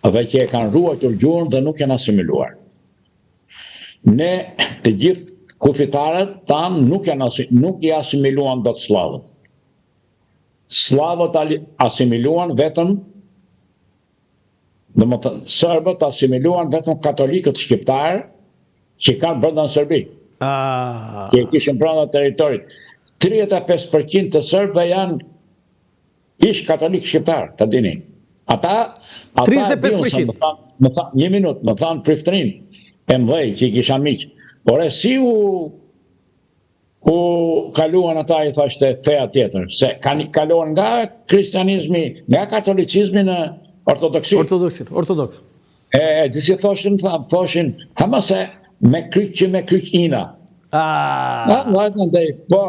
dhe që e kanë ruajtur gjuhën dhe nuk janë asimiluar. Ne të gjithë kufitarët tanë nuk i asimiluan dot slavët. Slavët asimiluan vetëm, serbët asimiluan vetëm katolikët shqiptarë që kanë brenda në Serbi. Që e kishin brenda teritorit. 35% të serbëve janë ish katolik shqiptar, të dini. Ata 35%. Një minut, më thanë priftrin e mdhej që i kisha miq. Por e si u kaluan ata, i thashte, feja tjetër, se kaluan nga kristianizmi, nga katolicizmi në ortodoksi. Ortodoks. Disi thoshin, hama se me kryq ina. Po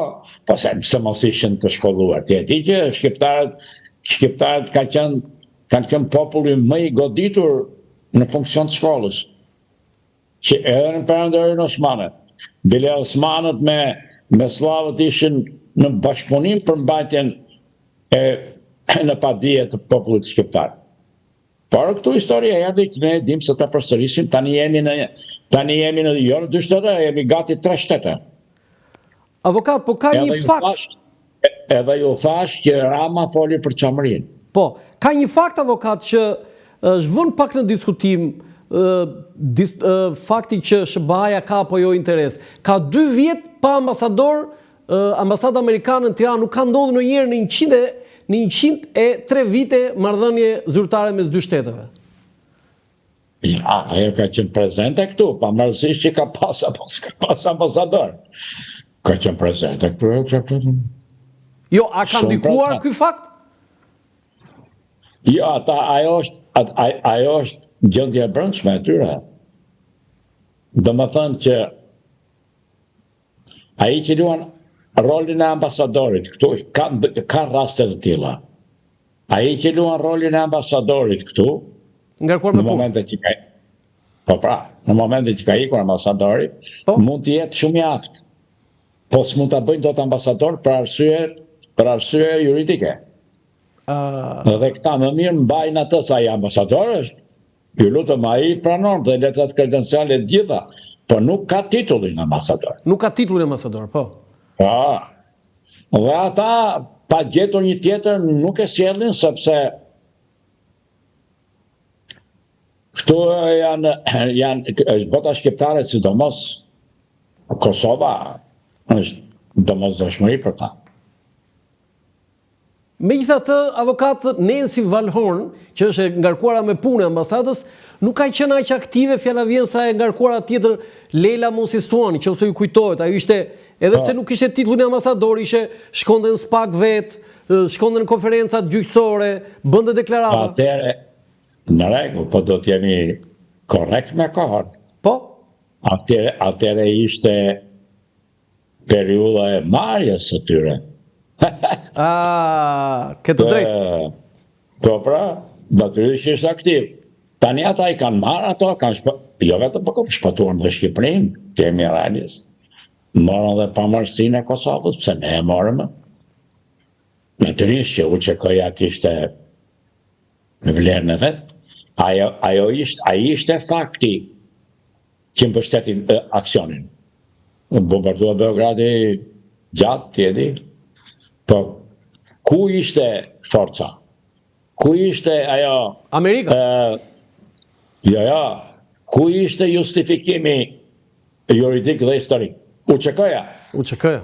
se mos ishin të shkolluar. Ti që shqiptarët kanë qenë populli më i goditur në funksion të shkollës. Që edhe në perandorin osmane. Bile osmanët me slavët ishin në bashkëpunim për mbajtjen në padije të popullit shqiptar. Por këtu historia erdhi që ne dim se ta përsërisim, tani jemi në jo në 2 shtete, jemi gati 3 shtete. Avokat, po ka një fakt. Edhe ju thash që Rama foli për qamërin. Po, ka një fakt, avokat, që është vënë pak në diskutim fakti që SBA-ja ka apo jo interes. Ka 2 vjet pa ambasador, ambasada amerikane në Tiranë nuk ka ndodhur ndonjëherë në 103 vite marrëdhënie zyrtare mes 2 shteteve. Ja, ajo ka qenë prezente këtu, pavarësisht që ka pas apo s'ka pas ambasador. Ka qenë prezente këtu. Jo, a ka ndikuar ky fakt? Jo, ajo është gjendja e brendshme e tyre. Domethënë që ai që luan rolin e ambasadorit, këtu ka raste të tilla. Ai që luan rolin e ambasadorit këtu, në momentet që ka në momentet që ka ikur ambasadori, mund të jetë shumë i aftë. Po s'mund ta bëjnë dot ambasador për arsye juridike. Dhe këta më mirë mbajnë atë sa i ambasador është. Ju lutem, ai pranon dhe letrat kredenciale të gjitha, por nuk ka titullin ambasador. Nuk ka titullin ambasador, po. Dhe ata pa gjetur një tjetër nuk e sjellin sepse këtu është bota shqiptare, sidomos Kosova është domosdoshmëri për ta. Megjithatë, avokat Nancy Valhorn, që është e ngarkuara me punë e ambasadës, nuk ka qenë aq aktive, fjala vjen sa e ngarkuara tjetër Leila Mosisuani, që ose ju kujtohet, ajo ishte, edhe pse nuk ishte titullin e ambasador, shkonte në SPAK vet, shkonte në konferencat gjyqësore, bënte deklarata. Atëre, në rregull, po do të jemi korrekt me kohën. Po? Atëre ishte periudha e marrjes së tyre. Këtë drejtë. Po pra, natyrisht që është aktiv. Tani ata i kanë marrë ato, jo vetëm po shpëtuar në Shqipërinë, të jemi realis. Morën dhe pavarësinë e Kosovës, pse ne e morëm. Natyrisht që UÇK-ja kishte vlerën e vet. Ai ishte fakti që mbështeti aksionin. Bombardua Beogradi gjatë, tjedi. Po, ku ishte forca? Ku ishte ajo... Amerika? Jo, ku ishte justifikimi juridik dhe historik? UÇK-ja. UÇK-ja.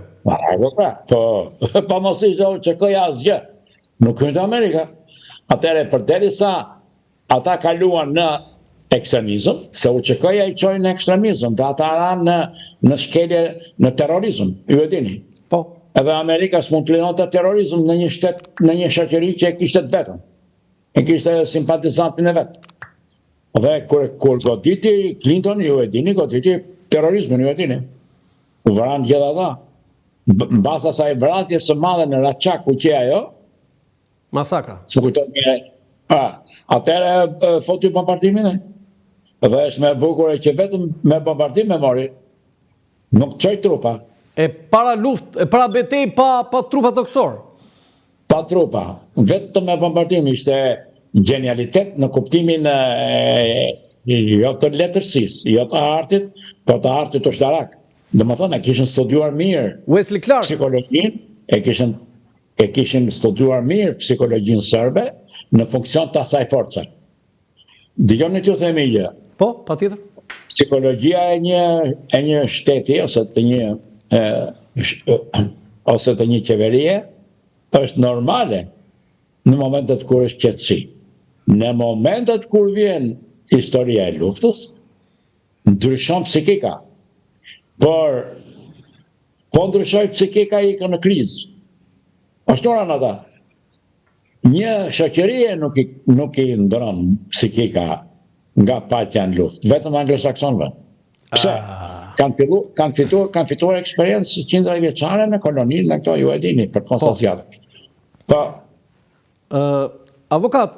Po mos ishte UÇK-ja asgjë. Nuk hynte Amerika. Atëre, përderisa ata kaluan në ekstremizëm, se UÇK-ja i çojnë në ekstremizëm, dhe ata ranë në shkelje në terrorizëm, ju e dini. Po. Edhe Amerika s'mund të lënonte terrorizëm në një shtet, në një shoqëri që e kishte të vetën. E kishte simpatizantin e vet. Dhe kur goditi Clinton, ju e dini, goditi terrorizmin, ju e dini. U vranë gjithë ata. Mbas asaj vrasjes së madhe në Raçak, ku që ajo? Masakra. Së kujton mire. Atëre foti bombardimin e. Dhe është me bukur që vetëm me bombardim e mori. Nuk çoi trupa. E para luft, e para betej pa trupa toksor. Pa trupa. Vetëm me bombardim ishte genialitet në kuptimin jo të letërsisë, jo të artit, po të artit ushtarak. Domethënë, e kishin studiuar mirë Wesley Clark psikologjinë, e kishin studiuar mirë psikologjinë serbe në funksion të asaj force. Dëgjoni t'ju themi gjë. Po, patjetër. Psikologjia e një shteti ose të një qeverie është normale në momentet kur është qetësi. Në momentet kur vjen historia e luftës, ndryshon psikika. Por, po ndryshoj psikika ikën në krizë. Ashtu ranë ata. Një shoqërie nuk i ndron psikika nga paqja në luftë, vetëm anglosaksonëve. Pse? Kanë fituar eksperiencë qindra vjeçare me koloninë në këto, ju e dini, për konstasiat. Po. Avokat,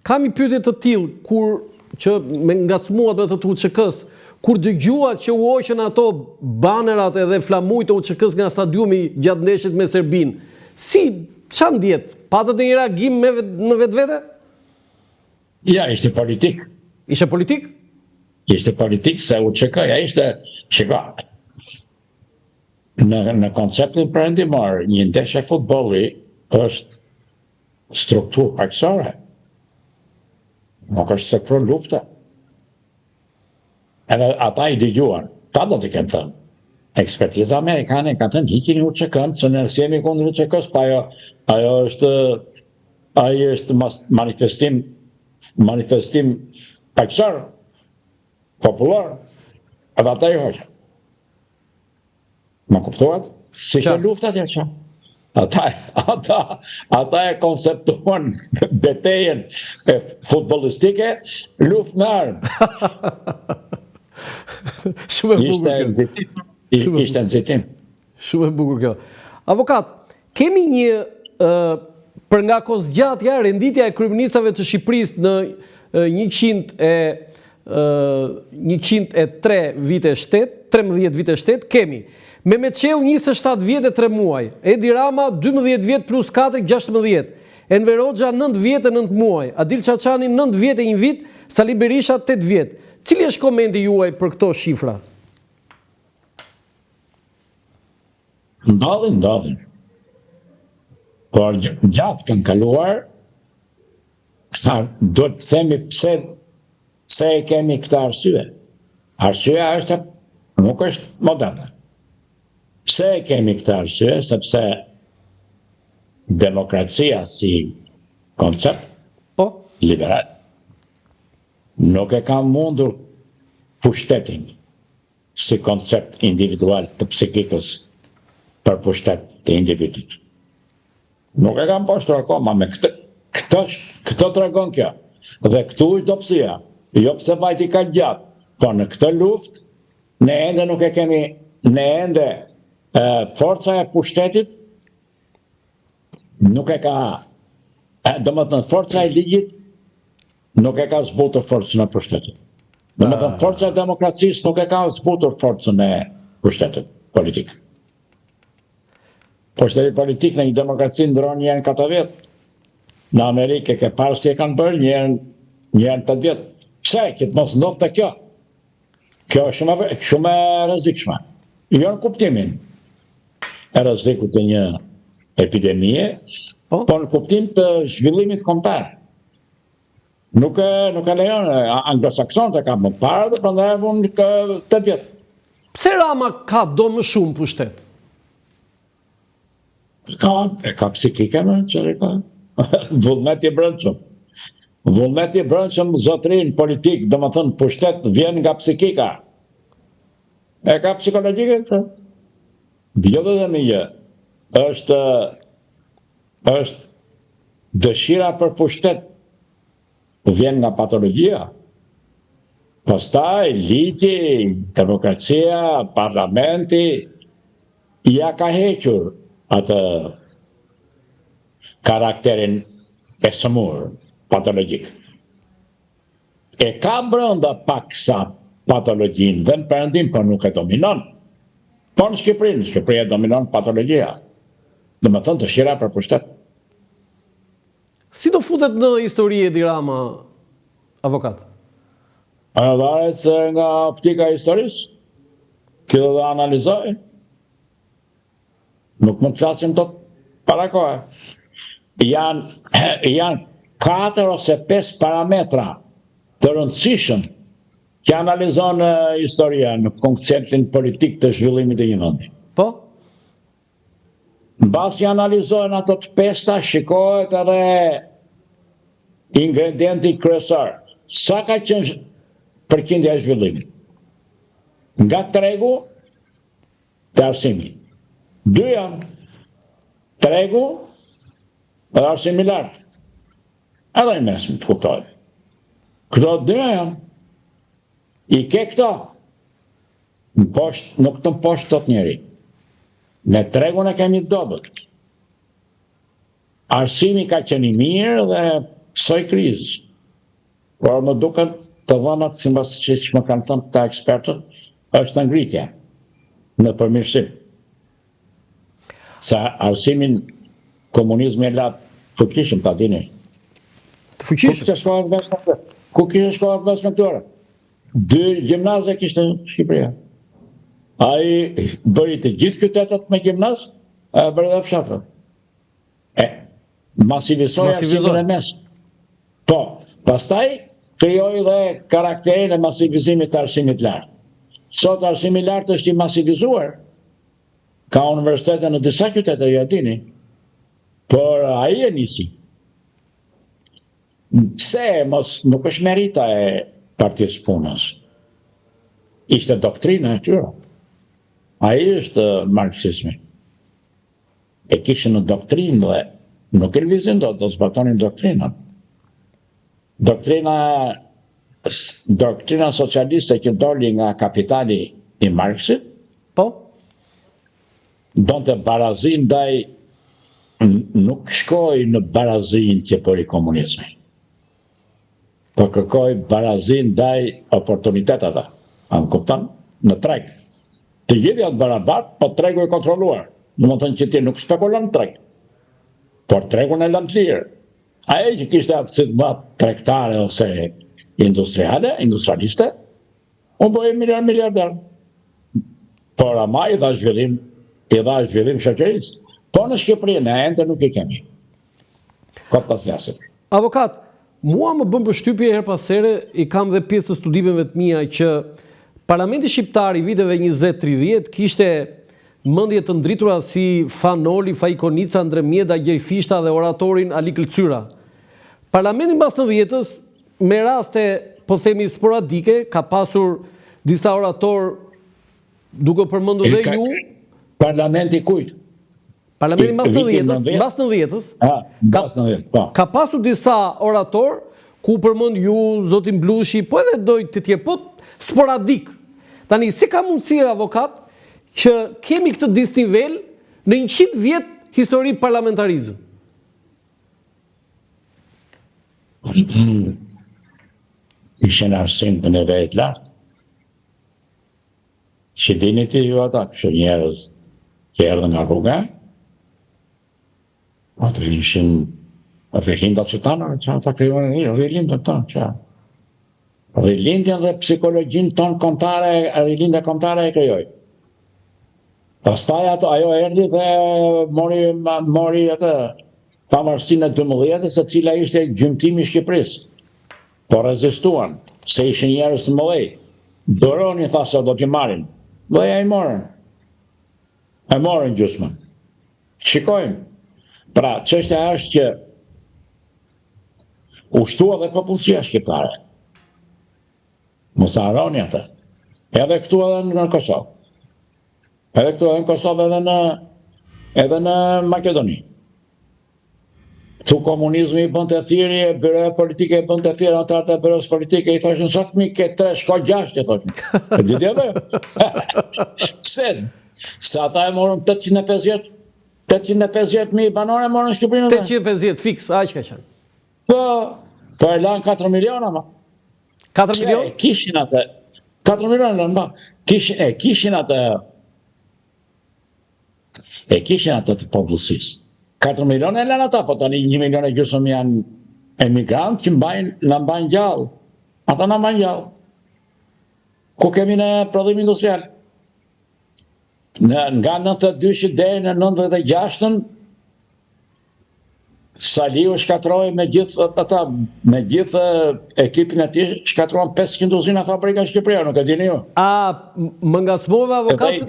kam i pyetje të tillë kur që me ngacmuat me të UÇK-s, kur dëgjuat që u hoqën ato banerat edhe flamujt të UÇK-s nga stadiumi gjatë ndeshjet me Serbinë, ç'a ndjet? Patët një reagim në vetvete? Ja, ishte politik. Ishte politik? Ishte politik se UÇK-ja ishte, shiko, në konceptin perëndimor, një ndeshje futbolli është strukturë pakësore. Nuk është strukturë lufte. Edhe ata i dëgjuan, ta do t'i kemë thënë. Ekspertiza amerikane ka thënë hiqini UÇK-n, se ne jemi kundër UÇK-s, pa ajo është manifestim pakësor, popullor, edhe ata i hoqën. Më kuptohet? Si që luftat e që. Ata e konceptuan betejën futbolistike, luft me armë. Shumë e bukur kjo. Ishte nëzitim. Shumë e bukur kjo. Avokat, kemi një për nga kozgjatja, renditja e kryeministrave të Shqipërisë në 103 vite shtet, 13 vite shtet, kemi Mehmet Çeu 27 vjet e 3 muaj, Edi Rama 12 vjet plus 4, 16, Enver Hoxha 9 vjet e 9 muaj, Adil Çaçani 9 vjet e 1 vit, Sali Berisha 8 vjet. Cili është komendi juaj për këto shifra? Ndodhin. Por gjatë kanë kaluar, do të themi pse e kemi këtë arsye. Arsyeja nuk është moderne. Pse e kemi këtë arsye? Sepse demokracia si koncept liberal nuk e ka mundur pushtetin si koncept individual të psikikës për pushtet të individit. Nuk e kam poshtur akoma, me këtë të regon kjo. Dhe këtu është dopsia. Jo pse vajti ka gjatë, po në këtë luft, ne ende nuk e kemi, ne ende forca e pushtetit nuk e ka, domethënë forca e ligjit nuk e ka zbutur forcën e pushtetit. Domethënë forca e demokracisë nuk e ka zbutur forcën e pushtetit politik. Pushteti politik në një demokraci ndron një herë në 4 vjet. Në Amerikë ke parë si e kanë bërë një herë në 8 vjet. Pse që të mos ndodhte të kjo? Kjo është shumë e rrezikshme. Jo në kuptimin e rrezikut të një epidemie, po në kuptim të zhvillimit kombëtar. Nuk e lejon, anglosaksonët e kanë më parë dhe prandaj e vënë 8 vjet. Pse Rama ka do më shumë pushtet? Ka psikike me qëri ka. Vullnet i brendshëm. Vullnet i brendshëm zotrin politik, dhe më thënë pushtet vjen nga psikika. E ka psikologjike këtë. Djetë dhe një, është dëshira për pushtet vjen nga patologjia. Pastaj, ligji, demokracia, parlamenti, ja ka hequr atë karakterin e sëmur, patologjik. E ka brenda pak sa patologjin dhe në perëndim, por nuk e dominon. Po në Shqipëri e dominon patologjia. Dhe më thënë dëshira për pushtet. Si do futet në histori Edi Rama, avokat? Varet se nga optika e historisë, kjo dhe analizoj. Nuk më të flasim të para kohë. Janë 4 ose 5 parametra të rëndësishëm që analizon historia në konceptin politik të zhvillimit të një vendi. Po? Mbasi analizojnë ato të 5-ta, shikohet edhe ingredienti kryesor. Sa ka qenë përqindja e zhvillimit? Nga tregu të arsimi. 2 janë tregu dhe arsimi lartë. Edhe i mesme të kuptoj. Këto 2 janë. I ke këto. Nuk të mposhtë të të njeri. Në tregun e kemi dobët. Arsimi ka qenë i mirë dhe soj krizë. Por më duket të dhënat, si mbas që më kanë thënë këta ekspertët, është ngritja në përmirësim. Sa arsimin komunizmi e latë fuqishëm, ta dini. Fuqishëm? Ku kishte shkollat mesme këtyre? 2 gjimnaze kishte në Shqipëria. Ai bëri të gjithë qytetet me gjimnaz, bëri dhe fshatrat. Masivizoi arsimin e mes. Po, pastaj krijoi dhe karakterin e masivizimit të arsimit lartë. Sot arsimi lartë është i masivizuar. Ka universitete në disa qytete, ju e dini. Por ai e nisi. Pse nuk është merita e Partisë Punës. Ishte doktrina e tyre. Ai është marksizmi. E kishin në doktrinë dhe nuk revizin do zbatonin doktrinën. Doktrina socialiste që doli nga kapitali i Marksit, po? Donte barazin ndaj, nuk shkoi në barazin që bëri komunizmi. Po kërkoi barazin ndaj oportuniteteve. A më kupton? Në treg. Të gjithë janë barabartë, po tregu i kontrolluar. Në më thënë që ti nuk spekulon në treg. Por tregun e lënë lirë. Ai që kishte aftësi të bëhet tregtare ose industrialiste, u bëi miliarder. Por ama i dha zhvillim shoqërisë. Po në Shqipëri ne ende nuk i kemi. Kot pas flasim. Avokat, mua më bën përshtypje her pas here, i kam dhe pjesë të studimeve të mia që Parlamenti shqiptar i viteve 20-30 kishte mendje të ndritura si Fanoli, Fajkonica, Andremjeda, Gjerfishta dhe oratorin Ali Këlcyra. Parlamenti mbas 90-s, me raste, po themi sporadike, ka pasur disa orator, duke përmendur dhe ju. Parlamenti kujt? Parlamenti mbas 90-s, ka pasur disa orator, ku përmend ju, zotin Blushi, po edhe doj të tjerë, po sporadik. Tani, si ka mundësi avokat që kemi këtë disnivel në 100 vjet histori parlamentarizëm? Ishen arsim të nivelit lartë. Që dini ti ju ata, kështë njerëz që erdhën nga rruga, atë ishin rrilinda që tanë, që ata krijuan rrilinda tanë, që rilindjen dhe psikologjin tonë kombëtare, rilindja kombëtare e krijoi. Pastaj ajo erdhi dhe mori atë pavarësinë e 12-s, se cila ishte gjymtimi i Shqipërisë. Po rezistuan, se ishin njerëz të mëdhej. Doroni thasë do t'i marrin. Dhe ja i morën. E morën gjysmën. Shikojmë. Pra, çështja është që u shtua dhe popullsia shqiptare. Mos harroni atë. Edhe këtu edhe në Kosovë. Edhe këtu edhe në Kosovë edhe në Makedoni. Tu komunizmi i bënte thirrje, byroja politike i bënte thirrje anëtarët e byros politike, i thoshin sa fëmijë ke 3, shko 6, i thoshin. E di ti apo? Pse? Sa ata e morën 850.000 banore morën në Shqipërinë. 850 fiks, aq ka qenë. Po e lanë 4 miliona ma. 4 milion? Kishin atë. 4 milion lanë ma. Kishin atë të popullsisë. 4 milion e lënë ata, po tani 1 milion e gjysmë janë emigrantë që na mbajnë gjallë. Ata na mbajnë gjallë. Ku kemi në prodhim industrial? Nga 92 deri në 96-ën, Saliu shkatroi me gjithë ekipin e tij, shkatroan 500 uzina fabrika në Shqipëri, nuk e dini ju. A më ngacmova avokat?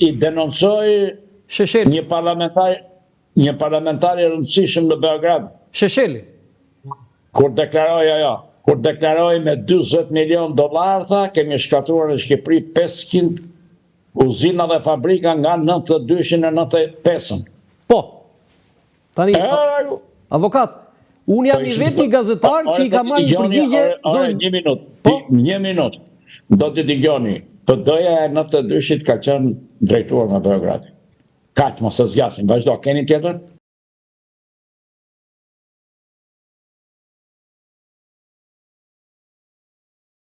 I denoncoi Shesheli. Një parlamentar i rëndësishëm në Beograd. Shesheli. Kur deklaroi me 40 milion dollar, tha, kemi shkatruar në Shqipëri 500 uzina dhe fabrika nga 92-shin e 95-ën. Po. Tani, avokat, unë jam i vetë një gazetar që i ka marrë një përgjigje... Një minut. Do të dëgjoni, PD-ja e 92-shit ka qenë drejtuar nga Beogradi. Kaq, mos e zgjasim, vazhdo, keni tjetër?